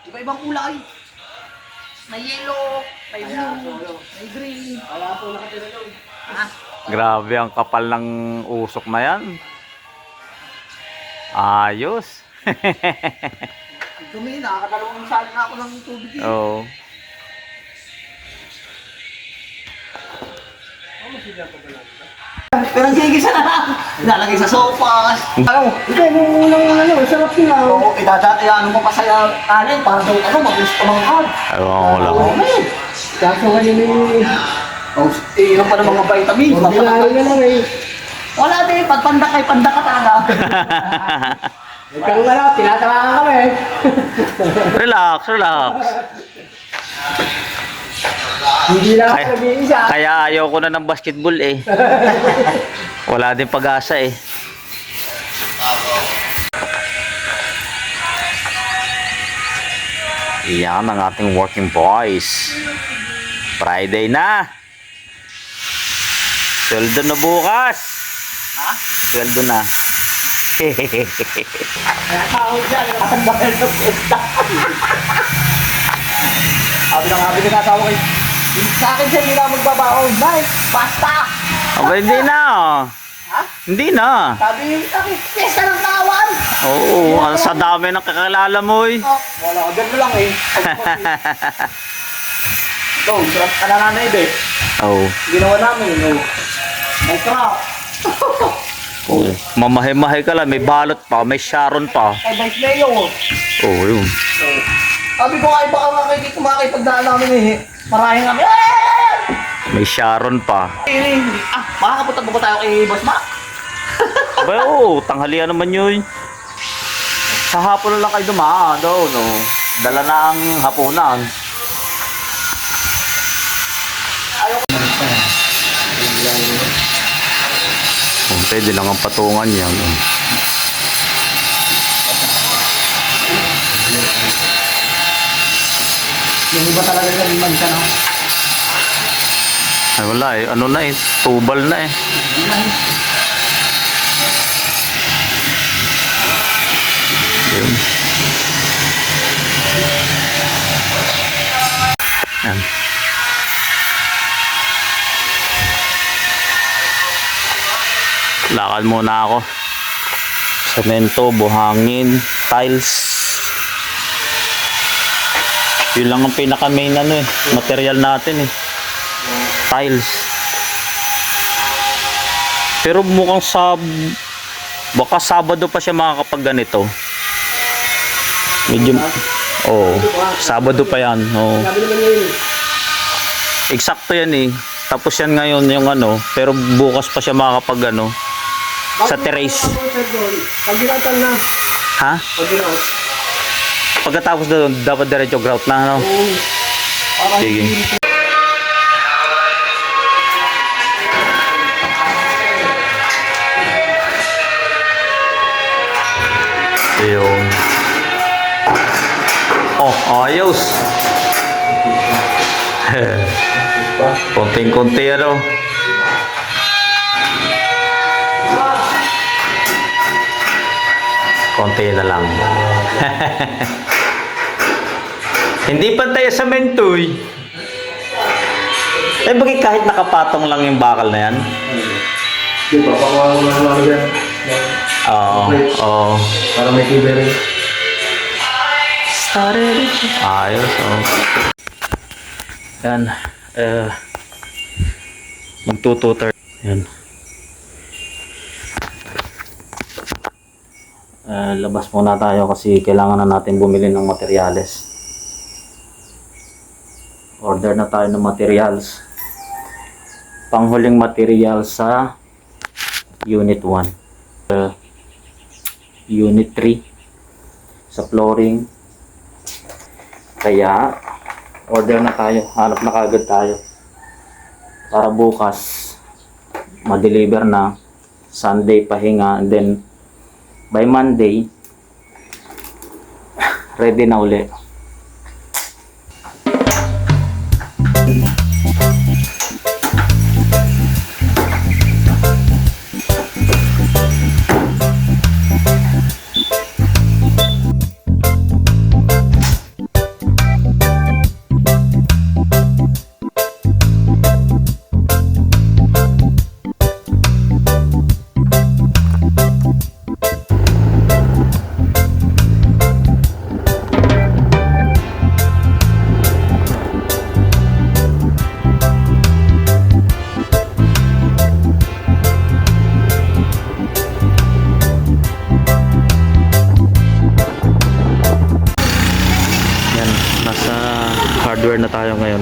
Iba-ibang kulay. May yellow, may blue, may green. Kaya po nakatira doon. Ha? Grabe ang kapal ng usok na yan. Ayos. Ang dumi, nakakadalawang sali na ako ng tubig eh. Oo. Ano sila pa pala? Pero gigisa na lang. Ilalagay sa sofa. Ano? Ito, yung unang sarap nila. Oo, idadati ano mo pa sa kanin para daw mabilis kumanghag. Ewan ko lang. Oo, ngayon. Kaso ngayon eh. Oh, inom pa ng mga vitamins. Ordinary na lang eh. Wala din, pagpanda kay panda ka talaga. Ikaw nga lang, tinatawakan kami. Relax, relax. Hindi lang ako Kaya- nag-iisa. Kaya ayaw ko na ng basketball eh. Wala din pag-asa eh. Yan ang ating working boys. Friday na. Sweldo na bukas. Ha? Sweldo na. Kaya tao dyan, nakatanda ka ng pesta. Sabi na asawa kay, sa akin siya nila magbabaon. Nay, basta! Aba, hindi na. Ha? Hindi na. Sabi, pesta ng tawan! Oo, sa dami ng kakilala mo eh. Oh, wala ka, gano'n lang eh. Ito, sarap ka na nanay be. Oo. Ginawa namin, no? May crap. Oh, mamahay-mahay ka lang. May balot pa, may Sharon pa. Ay, vice mayor. Oo, yun. Sabi ko ay baka makikipagdaan namin eh. Maraming kami. May Sharon pa. Makakapunta ba tayo kay Boss Mac? Aba, oo, tanghalian naman yun. Sa hapon na lang kayo dumaan daw, no? Dala na ang hapunan. Oh, pwede lang ang patungan yan. Yung iba talaga yung mansa, no? Ay, wala eh. Ano na eh. Tubal na eh. Yun. Yan. Lakad muna ako. Semento, buhangin, tiles. Yun lang ang pinaka main ano eh. Material natin eh. Tiles. Pero mukhang baka Sabado pa siya makakapag ganito. Medyo Sabado pa yan. Oh. Sabi naman ngayon eh. Eksakto yan eh. Tapos yan ngayon yung ano, pero bukas pa siya makakapag ano sa terrace. Pag ginatan na. Ha? Pag ginatan. Pagkatapos doon, dapat diretso grout na ano. Sige. Ayun. Oh, ayos. Konting-konti ano. Konti na lang. Hindi pantay sa mentoy. Eh, bakit kahit nakapatong lang yung bakal na yan? Di ba? Pakawa mo lang lang yan. Oo. Oo. Para may tiberi. Ayos, oh. Yan. Magtututor. Yan. Labas muna tayo kasi kailangan na natin bumili ng materyales. Order na tayo ng materials. Panghuling material sa Unit 1. Unit 3 sa flooring. Kaya order na tayo. Hanap na kagad tayo. Para bukas ma-deliver na. Sunday pahinga and then by Monday ready na uli. hardware na tayo ngayon.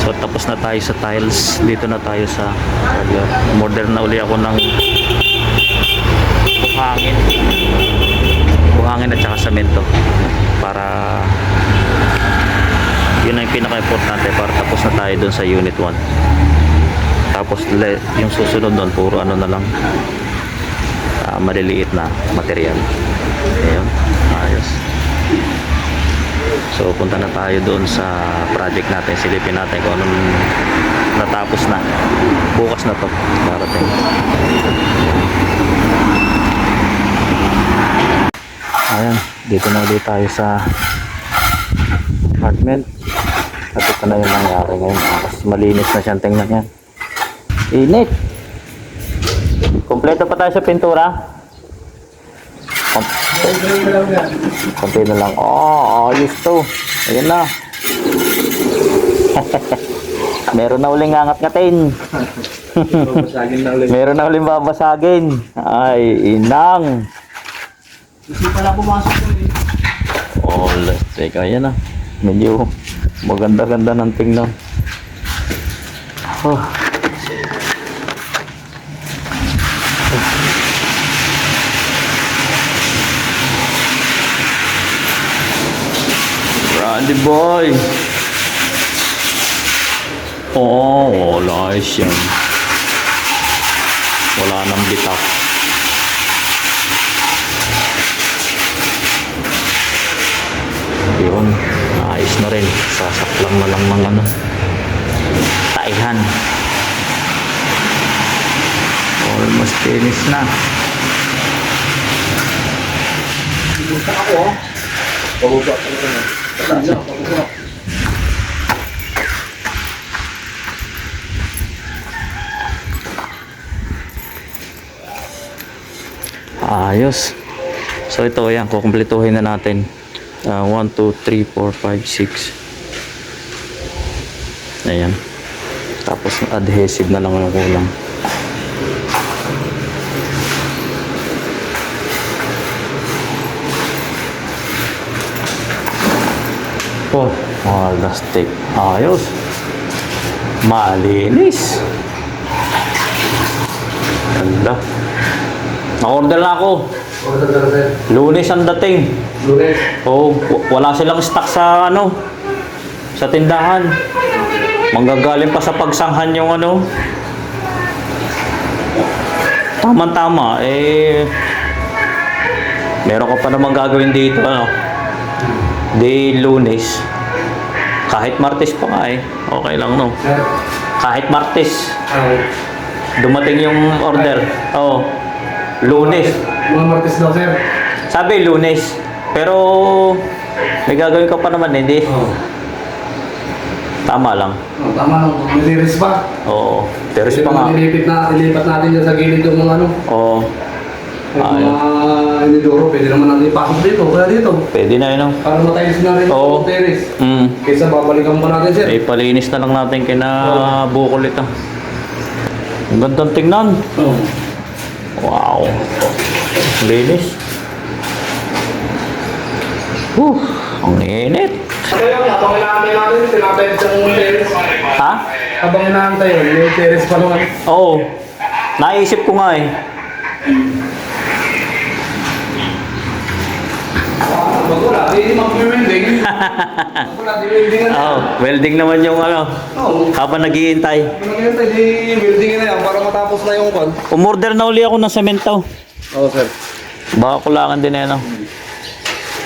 So tapos na tayo sa tiles, dito na tayo sa hardware. Order na uli ako ng buhangin at saka semento para yun ang pinaka-importante para tapos na tayo dun sa unit 1. Tapos yung susunod doon puro ano na lang, maliliit na material. Ayun, ayos. So punta na tayo doon sa project natin, silipin natin kung anong natapos na. Bukas na to darating. Ayan, dito na ulit tayo sa apartment. At ito na yung nangyari ngayon. Mas malinis na siyang tingnan yan. Init! Kompleto pa tayo sa pintura? Konti na lang. Oh, ayos to. Ayan na. Meron na uling angat-ngatin. Meron na uling babasagin. Ay, inang. Hindi pala pumasok ko eh. Oh, teka, ayan na. Medyo maganda-ganda ng tingnan. Oh. Randy boy. Oh, wala siya. Wala nang bitak. Yun, ayos na rin. Sasaklang na lang ng ano, taihan. Almost finish na. Buta ako oh. Pababa ka na. Pababa. Ayos. So ito, yan, kukumpletuhin na natin. 1, 2, 3, 4, 5, 6. Ayan. Tapos adhesive na lang ang kulang. Oh, plastic. Ayos. Malinis. Ganda. Na-order na ako. Lunes ang dating. Lunes. Oh, wala silang stock sa ano, sa tindahan. Manggagaling pa sa pagsanghan yung ano. Tama-tama eh, meron ka pa naman gagawin dito ano. Di Lunes. Kahit Martes pa nga eh. Okay lang no. Kahit Martes. Dumating yung order. Oh. Lunes. Mga Martes daw, sir. Sabi Lunes. Pero may gagawin ka pa naman hindi. Tama lang. Oh, tama lang. Niliris pa. Oo. Pero Kasi pa nga. ilipat natin dyan sa gilid yung mga ano. Oo. Yung mga inidoro, pwede naman natin ipasok dito. Kaya dito. Pwede na yun. Para matilis na rin Oo. yung terrace. Kaysa Kaysa babalikan pa natin, sir. eh, palinis na lang natin kina bukol ito. Ang gandang tingnan. Oo. Wow. Linis. Ang init. Kaya habang inaantay natin, tinatay sa terrace. Ha? Habang inaantay yun, may terrace pa naman. Oo. Naisip ko nga eh. Bago lang, hindi mag-welding. Bago lang, di welding na. Oo. Welding naman yung ano. Oo. Habang naghihintay. Pinaghintay, di welding na yan para matapos na yung pan. Umorder na uli ako ng semento. Oo, sir. Baka kulangan din eh, no?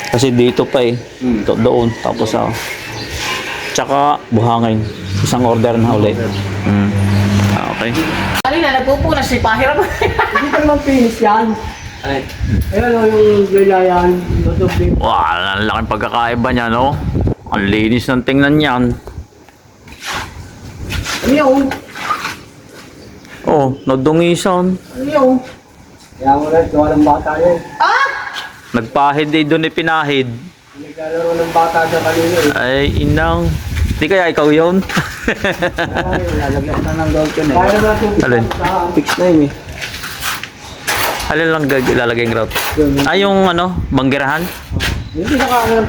Kasi dito pa eh. Doon. Tapos tsaka buhangin. Isang order na uli. Okay. Kanina nagpupunas si Pahirap. Hindi pa naman finish yan. Ay. Ayan o, yung gayayan. Wow, ang laking pagkakaiba niya, no? Ang linis ng tingnan niyan. Ano yun? Oh, nagdungisan. Ano yun? Kaya mo rin, gawa ng bata yun. Nagpahid eh, doon ipinahid. Naglalaro ng bata sa kanina eh. Ay, inang. Di kaya ikaw yun? Ay, lalagyan na ng gold yun eh. Kaya naman itong Alin? fix na yun eh. Alin lang ilalagay yung route? Ay, yung ano, banggerahan? Yung pinaka-ano ng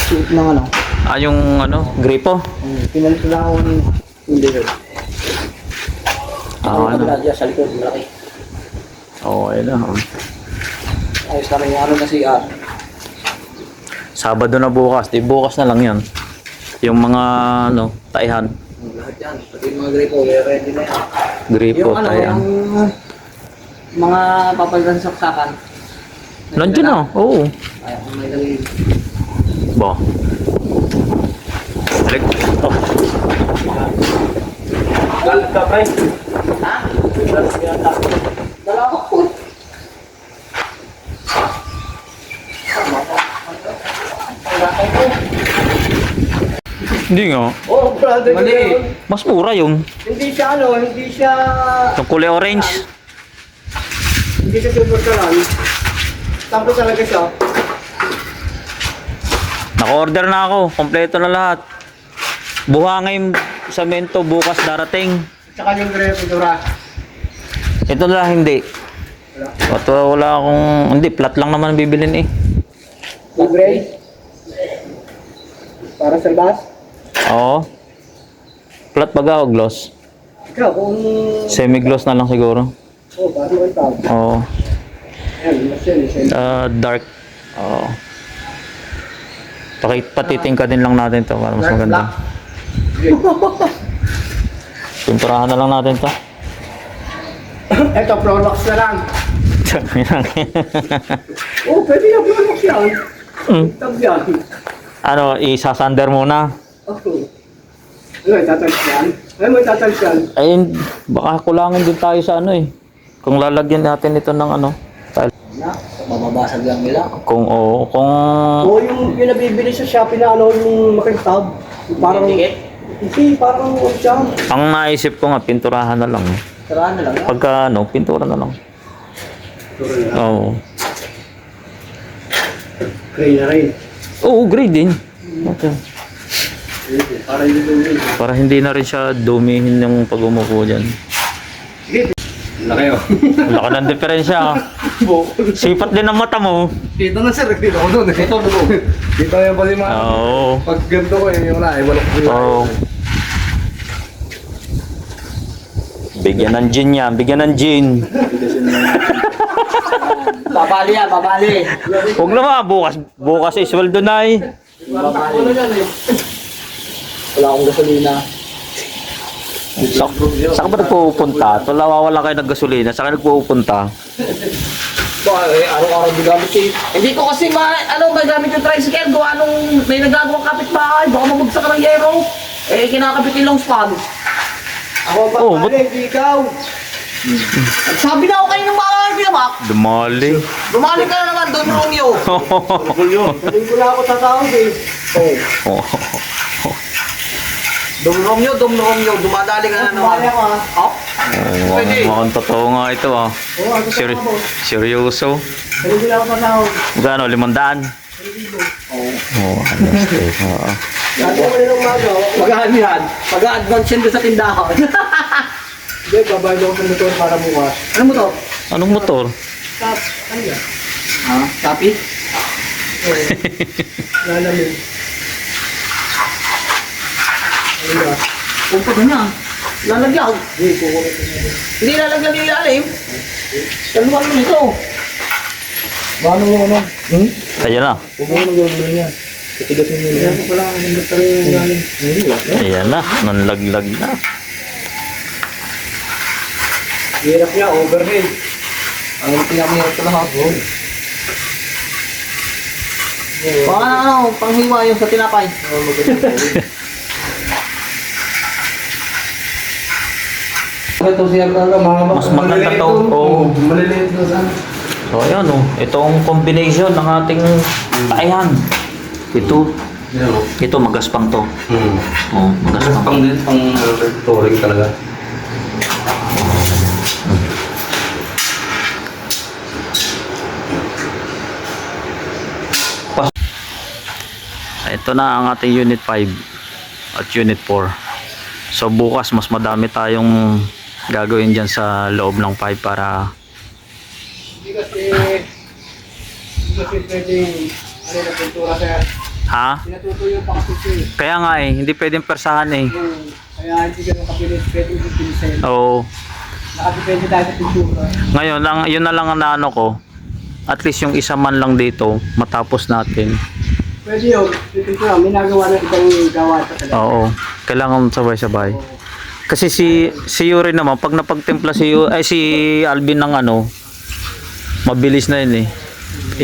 suit ng ano. Ah, yung ano, gripo. Pinalit na ako ng hindi rin. Ah, ano. Dyan sa likod, malaki. Oo, ayun na. Ayos na rin yung ano na CR. Sabado na bukas. Di bukas na lang yan. Yung mga, ano, taihan. Lahat yan. Pati yung mga gripo, ready na yan. Gripo, Yung ano, taihan. yung mga papalitan sa saksakan. Nandiyan na, oo. Ay, kung may lagay. Ba. Balik. Oh. Galit ka, pre. Ha? Galit ka yata. Dala ako. Hindi nga. Oh, brother. Mali. Mas mura yung. Hindi siya ano, hindi siya... Yung kulay orange. Hindi siya super kalan. Tapos talaga siya. Naka-order na ako. Kompleto na lahat. Buhangin semento bukas darating. Tsaka yung pintura. Ito na hindi. At wala akong... Hindi, flat lang naman bibilin eh. Yung gray. Para sa bas. Oo. Flat baga o gloss? Ikaw, kung... Semi-gloss na lang siguro. Oh, para mo ito. Oo. Ayan, mas yun. Dark. Oo. Patiting ka din lang natin to para mas Dark maganda. Pimpurahan na lang natin to. Ito, products na lang. Oh, pwede yung products yan. Tab yan. Ano, isasander muna. Okay. Ano, itatalis yan? Ano mo itatalis yan? Ayun, baka kulangan din tayo sa ano eh. Kung lalagyan natin ito ng ano. Na, mababasag lang nila. Kung oo, kung... Oo, yung nabibili sa Shopee na ano, yung makintab. Parang... Hindi, parang siya. Ang naisip ko nga, pinturahan na lang. Saraan na lang. Pagka ano, pintura na lang. Oo. Gray na rin. Oo, grade din. Okay. Para yung dumi. Para hindi na rin siya dumihin yung pag umupo dyan. Laki oh. Wala ka ng diferensya. Sipat din ang mata mo. Dito na sir, dito ako doon. Ito doon. Dito yung pali mga. Oo. Pag ganito ko yung wala, walak ko. Oo. Bigyan ng gin yan. Bigyan ng gin. Babali yan, babali. Huwag naman. Bukas isweldo na eh. Babali. Wala akong gasolina. Saan ka ba nagpupunta? Wala kayo ng gasolina. Saan ka nagpupunta? Araw-araw gigamit eh. Hindi ko kasi magamit yung tricycle. Gawa nung may nagagawang kapitbahay. Baka mamagsak ng yero. Eh, kinakapit nilang spag. Ako ba? Oh, Hindi ikaw. Sabi na ako kayo ng mga pinamak. Dumali. Bumalik ka na naman doon, Romeo. Hindi ko na ako tatawag eh. Oh. Dom Romeo, dumadali ka na naman. Oh? Pwede. Mukhang totoo nga ito ah. Seryoso. Hindi na ako tatawag. Magkano? 500? Oo. Oo. Sabi mo rin ng mago. Magaan yan. Mag-a-advance yan doon sa tindahan. Hindi, babayad ako sa motor para bukas. Ano mo to? Anong motor? Ano yan? Ha? Tapi? Oo. Lalamig. Ano yan? Umpot na niya. Lalagyan. Hindi, kukulit na niya. Hindi lalagyan yung ilalim. Taluan mo nito. Paano mo ano? Ayan na. Huwag mo nang gawin niya. Katigasin mo niya. Ayan ko pala. Ang batalya yung ilalim. Hindi ba? Ayan na. Nanlaglag na. Hirap niya, overhead. Ang pinamihirap ko lahat. Baka na ano, panghiwa yung sa tinapay. Ito siya talaga, mga Mas maganda to. Oo. Maliliit na sana. So ayan oh. Itong combination ng ating taihan. Ito magaspang to. Oh, magaspang. Pang din, pang touring talaga. Ito na ang ating Unit 5 at Unit 4. So bukas mas madami tayong gagawin dyan sa loob ng 5 para Hindi kasi pwedeng ano na pintura sir. Ha? Pinatutuyo pa kasi siya eh. Kaya nga eh, hindi pwedeng persahan eh. Kaya hindi ganun kapilit, pwede yung pilisin. Oo. Nakadepende tayo sa pintura. Ngayon, yun na lang ang naano ko. At least yung isa man lang dito, matapos natin. Pwede yun, pintura, may nagawa ng ibang gawa sa talaga. Oo. Kailangan sabay-sabay. Kasi si Yuri naman, pag napagtimpla si Alvin ng ano, mabilis na yun eh.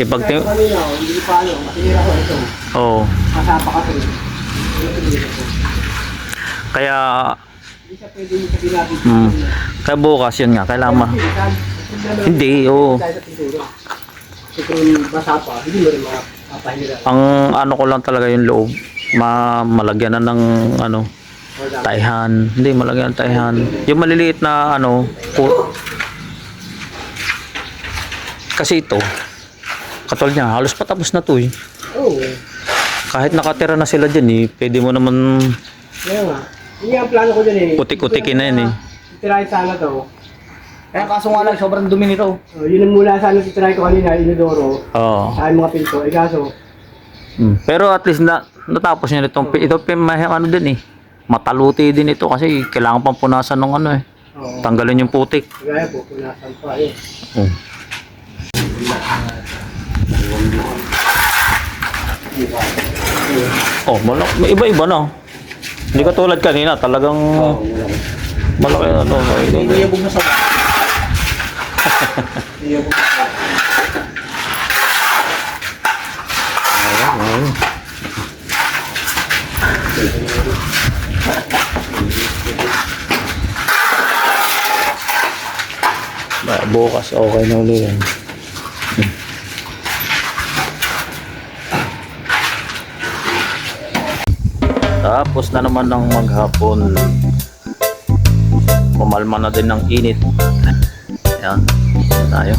Pag Kahit kanina, hindi pa ano, matinira ko ito. Oo. Kasapa ka ito. Kaya, Hindi siya pwede yung sabihin natin. kaya bukas yun nga, kailangan Hindi, oo. Tayo sa pintura. Kasi kung basa pa, hindi mo rin makapahira. Ang ano ko lang talaga yung loob, malagyan na ng ano, taihan. Hindi, malagyan ng taihan. Yung maliliit na ano, kasi ito, katulad niya, halos patapos na to eh. Oo. Kahit nakatira na sila dyan eh, pwede mo naman Kaya nga. Yun nga ang plano ko dyan eh. putik-utikin na yun eh. Titirahin sana to. Kaya kaso nga lang, sobrang dumi nito. Yun ang mula sana titirahin ko kanina, inodoro. Oo. Sa mga pinto. Eh kaso, Pero at least natapos niya itong, ito may ano din eh. Mataluti din ito kasi kailangan pang punasan ng ano eh. oo. Tanggalin yung putik. Gaya po, punasan pa eh. Oh. Oh, may iba-iba na. Hindi ka tulad kanina, talagang malaki na to. Iyabog na sa ba? Iyabog na sa ba? Bukas okay na ulit yan. Tapos na naman ng maghapon. Pumalma na din ng init. Ayan, tayo.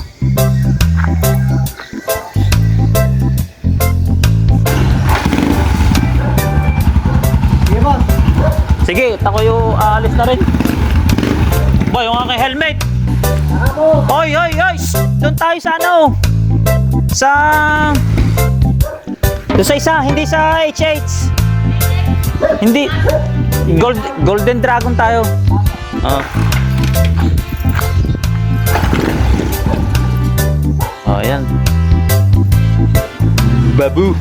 Sige boss. Sige, takoy aalis na rin. Boy, yung aking helmet. Ako. Hoy, hoy, hoy! Doon tayo sa ano? Sa... Doon sa isa, hindi sa HH. Hindi. Golden Dragon tayo. Oh, ayan. Babu.